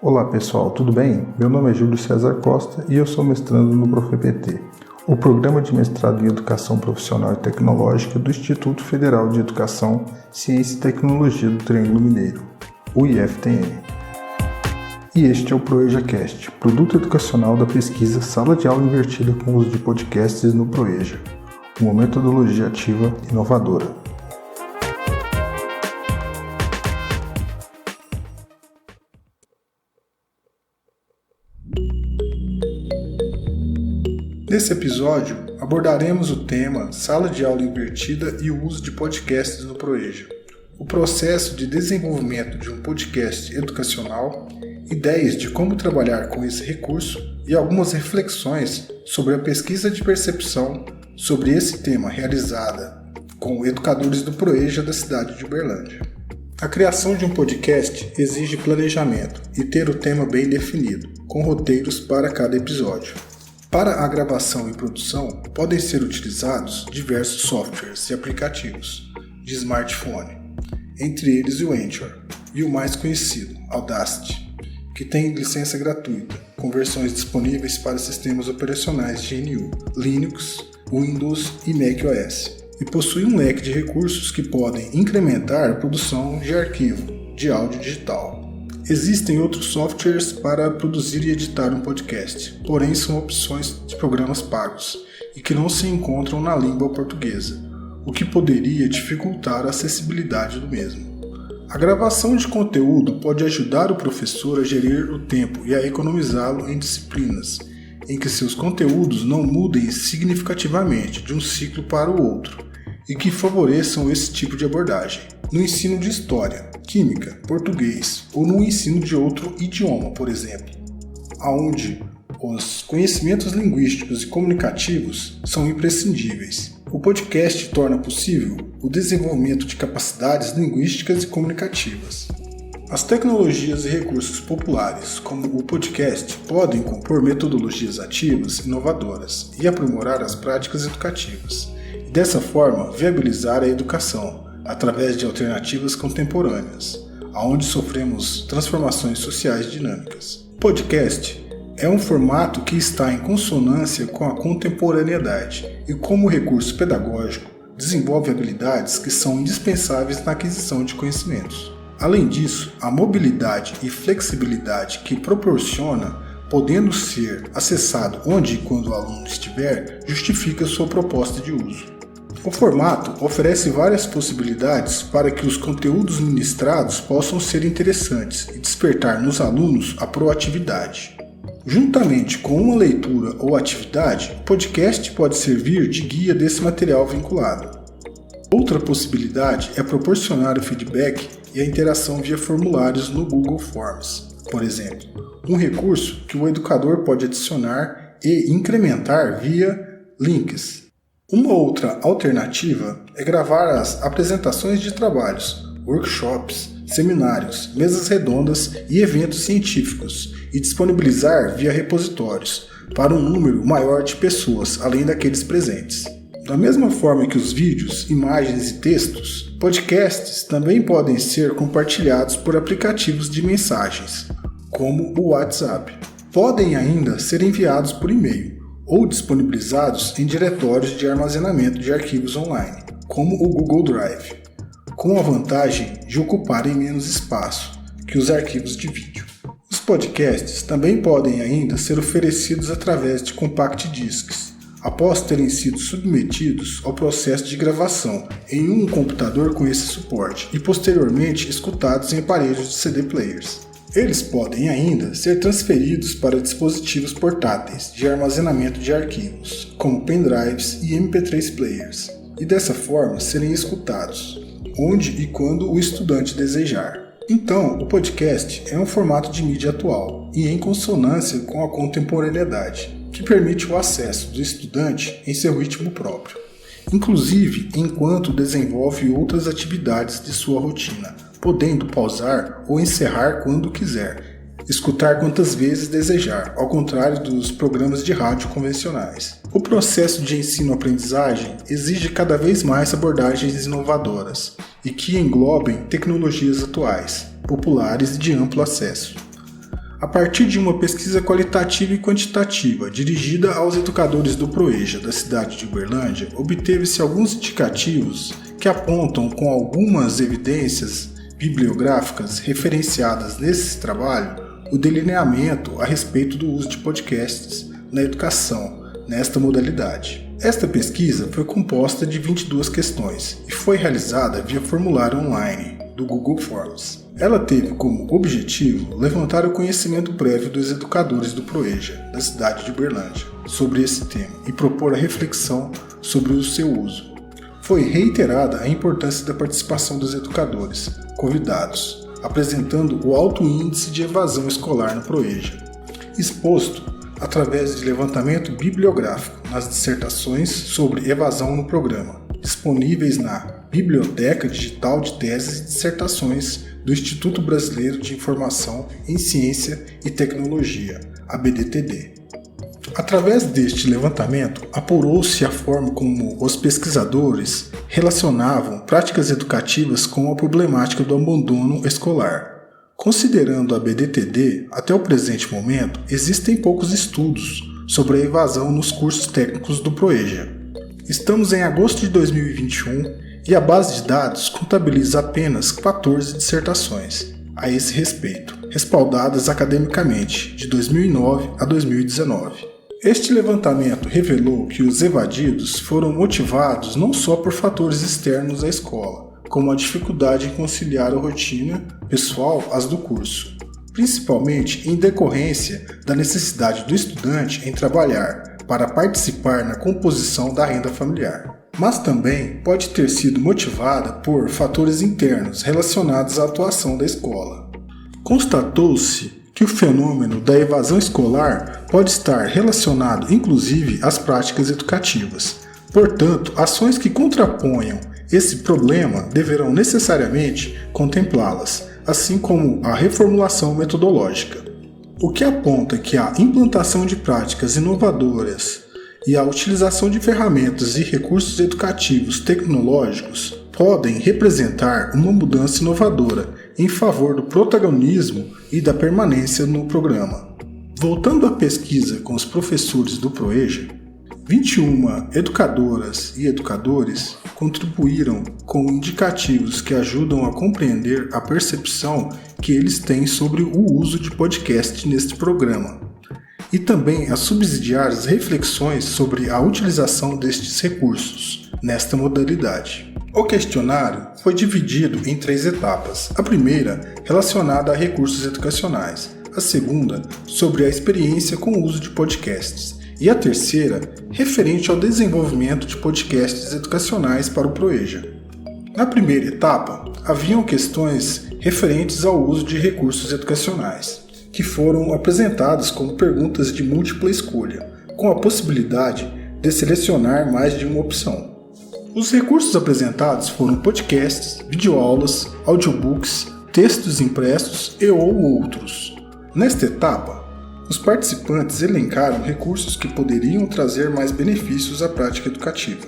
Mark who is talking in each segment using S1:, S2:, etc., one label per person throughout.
S1: Olá pessoal, tudo bem? Meu nome é Júlio César Costa e eu sou mestrando no ProfEPT, o Programa de Mestrado em Educação Profissional e Tecnológica do Instituto Federal de Educação, Ciência e Tecnologia do Triângulo Mineiro, o IFTM. E este é o ProEJAcast, produto educacional da pesquisa Sala de Aula Invertida com uso de podcasts no ProEJA, uma metodologia ativa inovadora. Nesse episódio, abordaremos o tema Sala de Aula Invertida e o uso de podcasts no ProEJA, o processo de desenvolvimento de um podcast educacional, ideias de como trabalhar com esse recurso e algumas reflexões sobre a pesquisa de percepção sobre esse tema realizada com educadores do ProEJA da cidade de Uberlândia. A criação de um podcast exige planejamento e ter o tema bem definido, com roteiros para cada episódio. Para a gravação e produção, podem ser utilizados diversos softwares e aplicativos de smartphone, entre eles o Anchor e o mais conhecido, Audacity, que tem licença gratuita, com versões disponíveis para sistemas operacionais GNU, Linux, Windows e macOS, e possui um leque de recursos que podem incrementar a produção de arquivo de áudio digital. Existem outros softwares para produzir e editar um podcast, porém são opções de programas pagos e que não se encontram na língua portuguesa, o que poderia dificultar a acessibilidade do mesmo. A gravação de conteúdo pode ajudar o professor a gerir o tempo e a economizá-lo em disciplinas, em que seus conteúdos não mudem significativamente de um ciclo para o outro e que favoreçam esse tipo de abordagem. No ensino de história, química, português ou no ensino de outro idioma, por exemplo, onde os conhecimentos linguísticos e comunicativos são imprescindíveis. O podcast torna possível o desenvolvimento de capacidades linguísticas e comunicativas. As tecnologias e recursos populares, como o podcast, podem compor metodologias ativas, inovadoras e aprimorar as práticas educativas, e dessa forma viabilizar a educação através de alternativas contemporâneas, onde sofremos transformações sociais dinâmicas. O podcast é um formato que está em consonância com a contemporaneidade e, como recurso pedagógico, desenvolve habilidades que são indispensáveis na aquisição de conhecimentos. Além disso, a mobilidade e flexibilidade que proporciona, podendo ser acessado onde e quando o aluno estiver, justifica sua proposta de uso. O formato oferece várias possibilidades para que os conteúdos ministrados possam ser interessantes e despertar nos alunos a proatividade. Juntamente com uma leitura ou atividade, o podcast pode servir de guia desse material vinculado. Outra possibilidade é proporcionar o feedback e a interação via formulários no Google Forms, por exemplo, um recurso que o educador pode adicionar e incrementar via links. Uma outra alternativa é gravar as apresentações de trabalhos, workshops, seminários, mesas redondas e eventos científicos e disponibilizar via repositórios para um número maior de pessoas, além daqueles presentes. Da mesma forma que os vídeos, imagens e textos, podcasts também podem ser compartilhados por aplicativos de mensagens, como o WhatsApp. Podem ainda ser enviados por e-mail ou disponibilizados em diretórios de armazenamento de arquivos online, como o Google Drive, com a vantagem de ocuparem menos espaço que os arquivos de vídeo. Os podcasts também podem ainda ser oferecidos através de compact discs, após terem sido submetidos ao processo de gravação em um computador com esse suporte e posteriormente escutados em aparelhos de CD players. Eles podem ainda ser transferidos para dispositivos portáteis de armazenamento de arquivos, como pendrives e MP3 players, e dessa forma serem escutados, onde e quando o estudante desejar. Então, o podcast é um formato de mídia atual e em consonância com a contemporaneidade, que permite o acesso do estudante em seu ritmo próprio, inclusive enquanto desenvolve outras atividades de sua rotina, podendo pausar ou encerrar quando quiser, escutar quantas vezes desejar, ao contrário dos programas de rádio convencionais. O processo de ensino-aprendizagem exige cada vez mais abordagens inovadoras e que englobem tecnologias atuais, populares e de amplo acesso. A partir de uma pesquisa qualitativa e quantitativa dirigida aos educadores do Proeja da cidade de Uberlândia, obteve-se alguns indicativos que apontam com algumas evidências bibliográficas referenciadas nesse trabalho o delineamento a respeito do uso de podcasts na educação, nesta modalidade. Esta pesquisa foi composta de 22 questões e foi realizada via formulário online do Google Forms. Ela teve como objetivo levantar o conhecimento prévio dos educadores do Proeja, da cidade de Uberlândia, sobre esse tema e propor a reflexão sobre o seu uso. Foi reiterada a importância da participação dos educadores convidados, apresentando o alto índice de evasão escolar no Proeja, exposto através de levantamento bibliográfico nas dissertações sobre evasão no programa, disponíveis na Biblioteca Digital de Teses e Dissertações do Instituto Brasileiro de Informação em Ciência e Tecnologia, ABDTD. Através deste levantamento, apurou-se a forma como os pesquisadores relacionavam práticas educativas com a problemática do abandono escolar. Considerando a ABDTD, até o presente momento, existem poucos estudos sobre a evasão nos cursos técnicos do Proeja. Estamos em agosto de 2021 e a base de dados contabiliza apenas 14 dissertações a esse respeito, respaldadas academicamente, de 2009 a 2019. Este levantamento revelou que os evadidos foram motivados não só por fatores externos à escola, como a dificuldade em conciliar a rotina pessoal às do curso, principalmente em decorrência da necessidade do estudante em trabalhar para participar na composição da renda familiar. Mas também pode ter sido motivada por fatores internos relacionados à atuação da escola. Constatou-se que o fenômeno da evasão escolar pode estar relacionado inclusive às práticas educativas. Portanto, ações que contraponham esse problema deverão necessariamente contemplá-las, assim como a reformulação metodológica. O que aponta que a implantação de práticas inovadoras e a utilização de ferramentas e recursos educativos tecnológicos podem representar uma mudança inovadora em favor do protagonismo e da permanência no programa. Voltando à pesquisa com os professores do Proeja, 21 educadoras e educadores contribuíram com indicativos que ajudam a compreender a percepção que eles têm sobre o uso de podcast neste programa, e também a subsidiar as reflexões sobre a utilização destes recursos nesta modalidade. O questionário foi dividido em 3 etapas. A primeira, relacionada a recursos educacionais, a segunda, sobre a experiência com o uso de podcasts, e a terceira, referente ao desenvolvimento de podcasts educacionais para o Proeja. Na primeira etapa, haviam questões referentes ao uso de recursos educacionais, que foram apresentadas como perguntas de múltipla escolha, com a possibilidade de selecionar mais de uma opção. Os recursos apresentados foram podcasts, videoaulas, audiobooks, textos impressos e ou outros. Nesta etapa, os participantes elencaram recursos que poderiam trazer mais benefícios à prática educativa.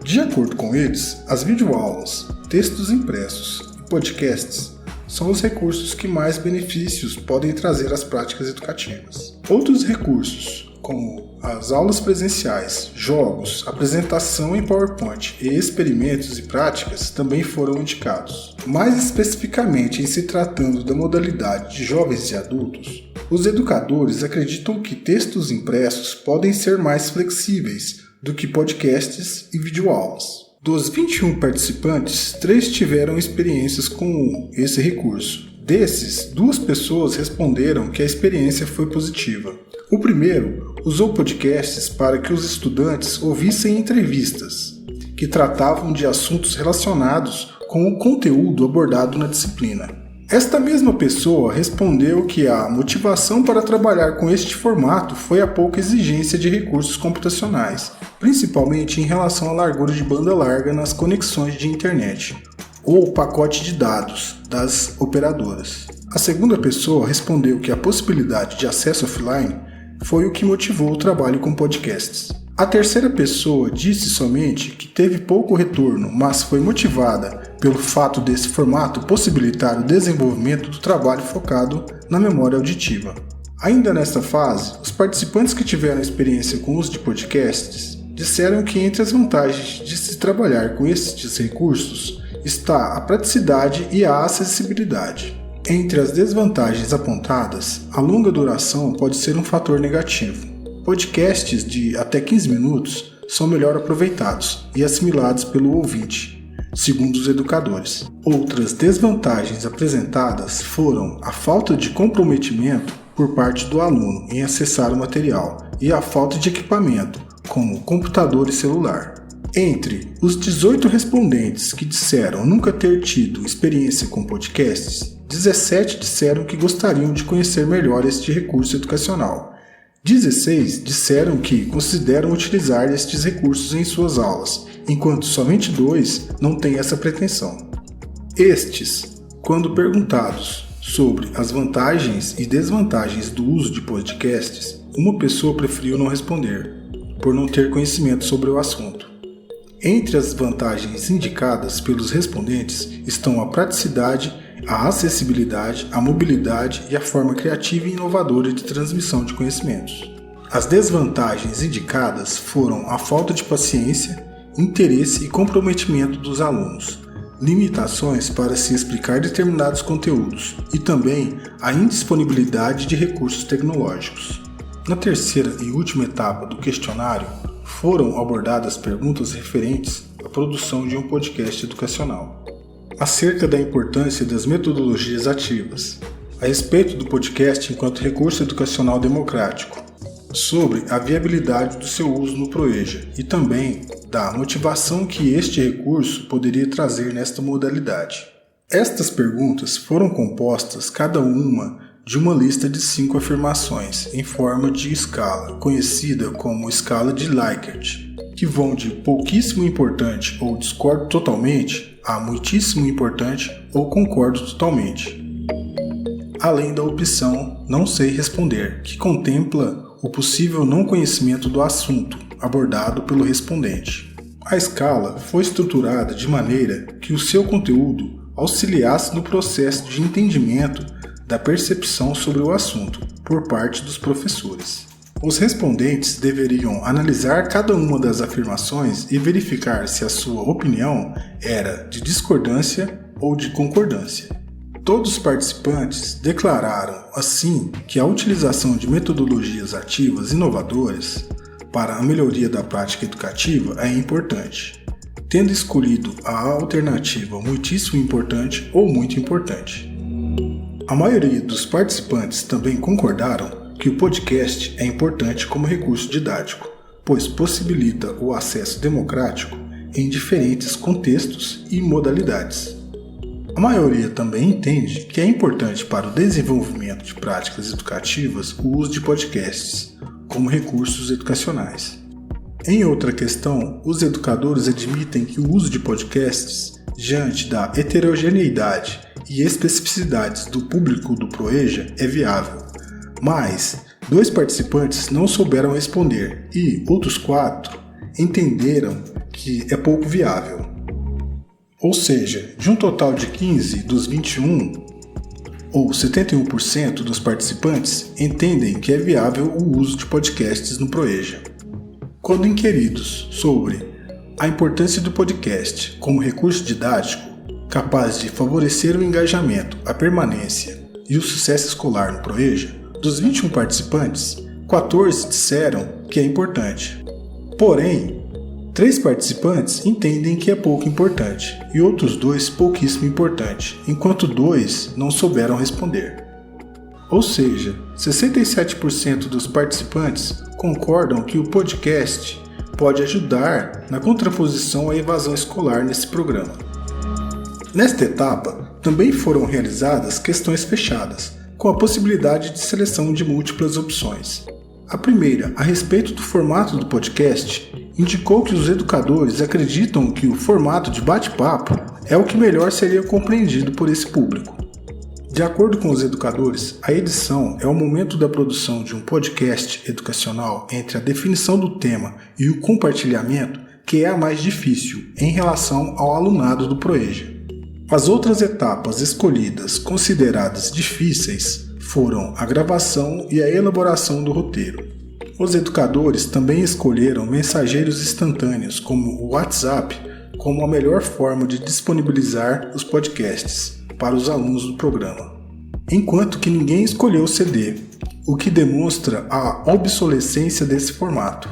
S1: De acordo com eles, as videoaulas, textos impressos e podcasts são os recursos que mais benefícios podem trazer às práticas educativas. Outros recursos, como as aulas presenciais, jogos, apresentação em PowerPoint e experimentos e práticas, também foram indicados. Mais especificamente em se tratando da modalidade de jovens e adultos, os educadores acreditam que textos impressos podem ser mais flexíveis do que podcasts e videoaulas. Dos 21 participantes, 3 tiveram experiências com esse recurso. Desses, 2 pessoas responderam que a experiência foi positiva. O primeiro usou podcasts para que os estudantes ouvissem entrevistas, que tratavam de assuntos relacionados com o conteúdo abordado na disciplina. Esta mesma pessoa respondeu que a motivação para trabalhar com este formato foi a pouca exigência de recursos computacionais, principalmente em relação à largura de banda larga nas conexões de internet, ou pacote de dados das operadoras. A segunda pessoa respondeu que a possibilidade de acesso offline foi o que motivou o trabalho com podcasts. A terceira pessoa disse somente que teve pouco retorno, mas foi motivada pelo fato desse formato possibilitar o desenvolvimento do trabalho focado na memória auditiva. Ainda nesta fase, os participantes que tiveram experiência com o uso de podcasts disseram que entre as vantagens de se trabalhar com estes recursos está a praticidade e a acessibilidade. Entre as desvantagens apontadas, a longa duração pode ser um fator negativo. Podcasts de até 15 minutos são melhor aproveitados e assimilados pelo ouvinte, segundo os educadores. Outras desvantagens apresentadas foram a falta de comprometimento por parte do aluno em acessar o material e a falta de equipamento, como computador e celular. Entre os 18 respondentes que disseram nunca ter tido experiência com podcasts, 17 disseram que gostariam de conhecer melhor este recurso educacional. 16 disseram que consideram utilizar estes recursos em suas aulas, enquanto somente 2 não têm essa pretensão. Estes, quando perguntados sobre as vantagens e desvantagens do uso de podcasts, uma pessoa preferiu não responder, por não ter conhecimento sobre o assunto. Entre as vantagens indicadas pelos respondentes estão a praticidade, a acessibilidade, a mobilidade e a forma criativa e inovadora de transmissão de conhecimentos. As desvantagens indicadas foram a falta de paciência, interesse e comprometimento dos alunos, limitações para se explicar determinados conteúdos e também a indisponibilidade de recursos tecnológicos. Na terceira e última etapa do questionário, foram abordadas perguntas referentes à produção de um podcast educacional, acerca da importância das metodologias ativas, a respeito do podcast enquanto recurso educacional democrático, sobre a viabilidade do seu uso no ProEja e também da motivação que este recurso poderia trazer nesta modalidade. Estas perguntas foram compostas cada uma de uma lista de 5 afirmações em forma de escala, conhecida como escala de Likert, que vão de pouquíssimo importante ou discordo totalmente a muitíssimo importante ou concordo totalmente. Além da opção não sei responder, que contempla o possível não conhecimento do assunto abordado pelo respondente. A escala foi estruturada de maneira que o seu conteúdo auxiliasse no processo de entendimento da percepção sobre o assunto por parte dos professores. Os respondentes deveriam analisar cada uma das afirmações e verificar se a sua opinião era de discordância ou de concordância. Todos os participantes declararam, assim, que a utilização de metodologias ativas inovadoras para a melhoria da prática educativa é importante, tendo escolhido a alternativa muitíssimo importante ou muito importante. A maioria dos participantes também concordaram que o podcast é importante como recurso didático, pois possibilita o acesso democrático em diferentes contextos e modalidades. A maioria também entende que é importante para o desenvolvimento de práticas educativas o uso de podcasts como recursos educacionais. Em outra questão, os educadores admitem que o uso de podcasts, diante da heterogeneidade e especificidades do público do ProEja, é viável, mas 2 participantes não souberam responder e outros 4 entenderam que é pouco viável. Ou seja, de um total de 15 dos 21, ou 71% dos participantes entendem que é viável o uso de podcasts no ProEja. Quando inquiridos sobre a importância do podcast como recurso didático capaz de favorecer o engajamento, a permanência e o sucesso escolar no ProEja, dos 21 participantes, 14 disseram que é importante. Porém, 3 participantes entendem que é pouco importante e outros 2 pouquíssimo importante, enquanto 2 não souberam responder. Ou seja, 67% dos participantes concordam que o podcast pode ajudar na contraposição à evasão escolar nesse programa. Nesta etapa, também foram realizadas questões fechadas, com a possibilidade de seleção de múltiplas opções. A primeira, a respeito do formato do podcast, indicou que os educadores acreditam que o formato de bate-papo é o que melhor seria compreendido por esse público. De acordo com os educadores, a edição é o momento da produção de um podcast educacional entre a definição do tema e o compartilhamento que é a mais difícil em relação ao alunado do ProEja. As outras etapas escolhidas consideradas difíceis foram a gravação e a elaboração do roteiro. Os educadores também escolheram mensageiros instantâneos, como o WhatsApp, como a melhor forma de disponibilizar os podcasts para os alunos do programa. Enquanto que ninguém escolheu o CD, o que demonstra a obsolescência desse formato.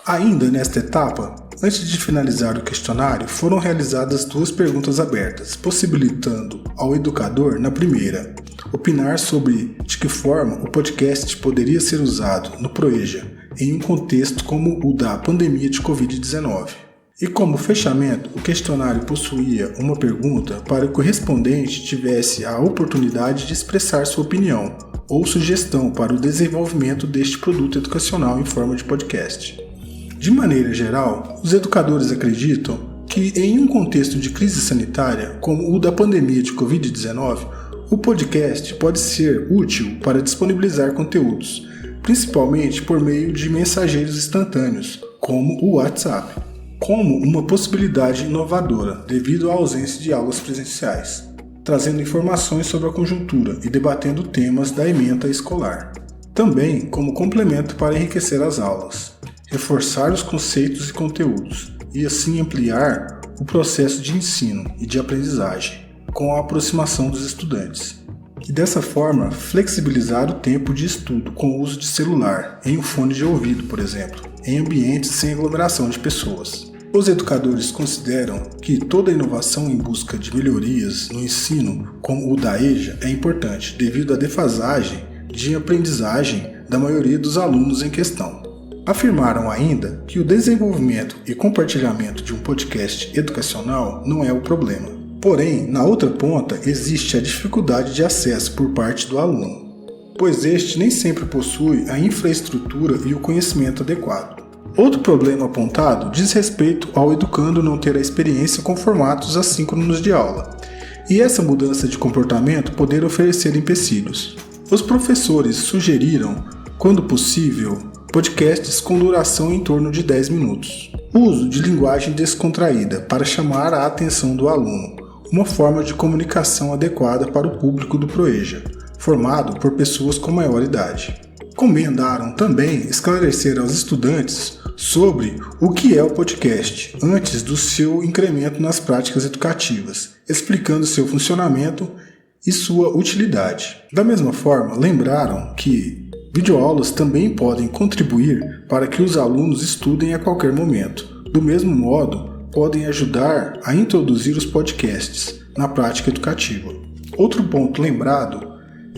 S1: Ainda nesta etapa, antes de finalizar o questionário, foram realizadas 2 perguntas abertas, possibilitando ao educador, na primeira, opinar sobre de que forma o podcast poderia ser usado no Proeja em um contexto como o da pandemia de Covid-19. E como fechamento, o questionário possuía uma pergunta para que o respondente tivesse a oportunidade de expressar sua opinião ou sugestão para o desenvolvimento deste produto educacional em forma de podcast. De maneira geral, os educadores acreditam que em um contexto de crise sanitária, como o da pandemia de Covid-19, o podcast pode ser útil para disponibilizar conteúdos, principalmente por meio de mensageiros instantâneos, como o WhatsApp, como uma possibilidade inovadora devido à ausência de aulas presenciais, trazendo informações sobre a conjuntura e debatendo temas da ementa escolar. Também como complemento para enriquecer as aulas, reforçar os conceitos e conteúdos, e assim ampliar o processo de ensino e de aprendizagem, com a aproximação dos estudantes. E dessa forma, flexibilizar o tempo de estudo com o uso de celular, em um fone de ouvido, por exemplo, em ambientes sem aglomeração de pessoas. Os educadores consideram que toda inovação em busca de melhorias no ensino, como o da EJA, é importante devido à defasagem de aprendizagem da maioria dos alunos em questão. Afirmaram ainda que o desenvolvimento e compartilhamento de um podcast educacional não é o problema. Porém, na outra ponta existe a dificuldade de acesso por parte do aluno, pois este nem sempre possui a infraestrutura e o conhecimento adequado. Outro problema apontado diz respeito ao educando não ter a experiência com formatos assíncronos de aula, e essa mudança de comportamento poder oferecer empecilhos. Os professores sugeriram, quando possível, podcasts com duração em torno de 10 minutos. Uso de linguagem descontraída para chamar a atenção do aluno, uma forma de comunicação adequada para o público do Proeja, formado por pessoas com maior idade. Recomendaram também esclarecer aos estudantes sobre o que é o podcast antes do seu incremento nas práticas educativas, explicando seu funcionamento e sua utilidade. Da mesma forma, lembraram que videoaulas também podem contribuir para que os alunos estudem a qualquer momento. Do mesmo modo, podem ajudar a introduzir os podcasts na prática educativa. Outro ponto lembrado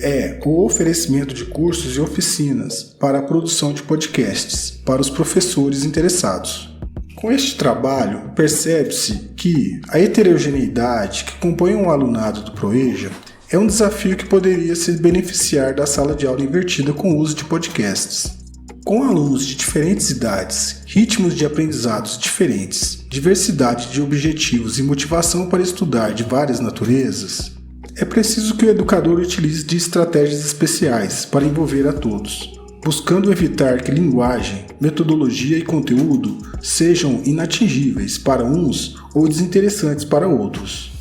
S1: é o oferecimento de cursos e oficinas para a produção de podcasts para os professores interessados. Com este trabalho, percebe-se que a heterogeneidade que compõe um alunado do Proeja é um desafio que poderia se beneficiar da sala de aula invertida com o uso de podcasts. Com alunos de diferentes idades, ritmos de aprendizados diferentes, diversidade de objetivos e motivação para estudar de várias naturezas, é preciso que o educador utilize de estratégias especiais para envolver a todos, buscando evitar que linguagem, metodologia e conteúdo sejam inatingíveis para uns ou desinteressantes para outros.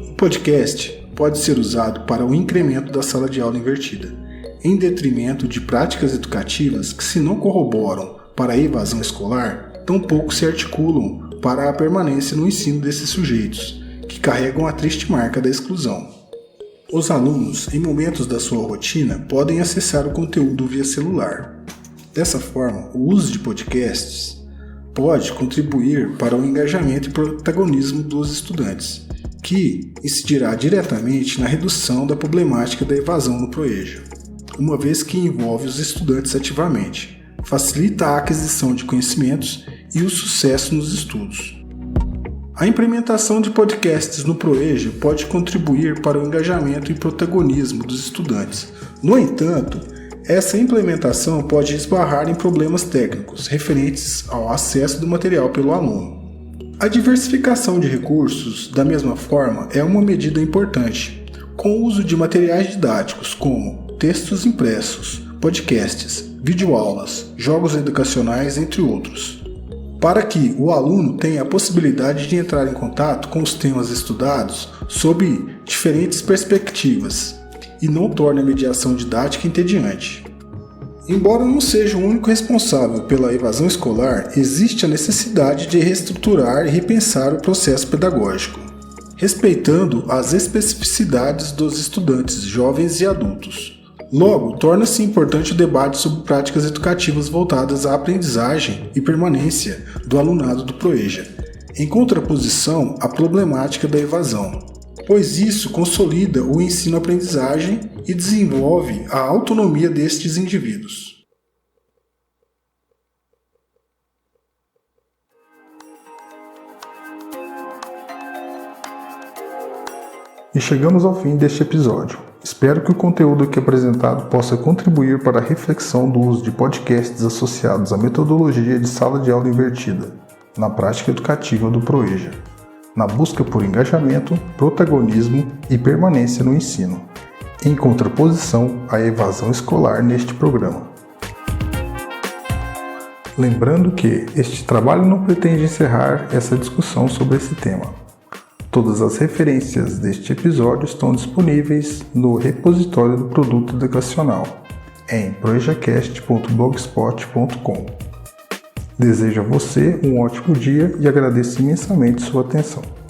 S1: O podcast pode ser usado para o incremento da sala de aula invertida, em detrimento de práticas educativas que, se não corroboram para a evasão escolar, tampouco se articulam para a permanência no ensino desses sujeitos, que carregam a triste marca da exclusão. Os alunos, em momentos da sua rotina, podem acessar o conteúdo via celular. Dessa forma, o uso de podcasts pode contribuir para o engajamento e protagonismo dos estudantes, que incidirá diretamente na redução da problemática da evasão no Proeja, uma vez que envolve os estudantes ativamente, facilita a aquisição de conhecimentos e o sucesso nos estudos. A implementação de podcasts no Proeja pode contribuir para o engajamento e protagonismo dos estudantes. No entanto, essa implementação pode esbarrar em problemas técnicos referentes ao acesso do material pelo aluno. A diversificação de recursos, da mesma forma, é uma medida importante, com o uso de materiais didáticos como textos impressos, podcasts, videoaulas, jogos educacionais, entre outros, para que o aluno tenha a possibilidade de entrar em contato com os temas estudados sob diferentes perspectivas e não torne a mediação didática entediante. Embora não seja o único responsável pela evasão escolar, existe a necessidade de reestruturar e repensar o processo pedagógico, respeitando as especificidades dos estudantes, jovens e adultos. Logo, torna-se importante o debate sobre práticas educativas voltadas à aprendizagem e permanência do alunado do ProEja, em contraposição à problemática da evasão, pois isso consolida o ensino-aprendizagem e desenvolve a autonomia destes indivíduos. E chegamos ao fim deste episódio. Espero que o conteúdo aqui apresentado possa contribuir para a reflexão do uso de podcasts associados à metodologia de sala de aula invertida, na prática educativa do ProEja, na busca por engajamento, protagonismo e permanência no ensino, em contraposição à evasão escolar neste programa. Lembrando que este trabalho não pretende encerrar essa discussão sobre esse tema. Todas as referências deste episódio estão disponíveis no repositório do produto educacional, em proejacast.blogspot.com. Desejo a você um ótimo dia e agradeço imensamente sua atenção.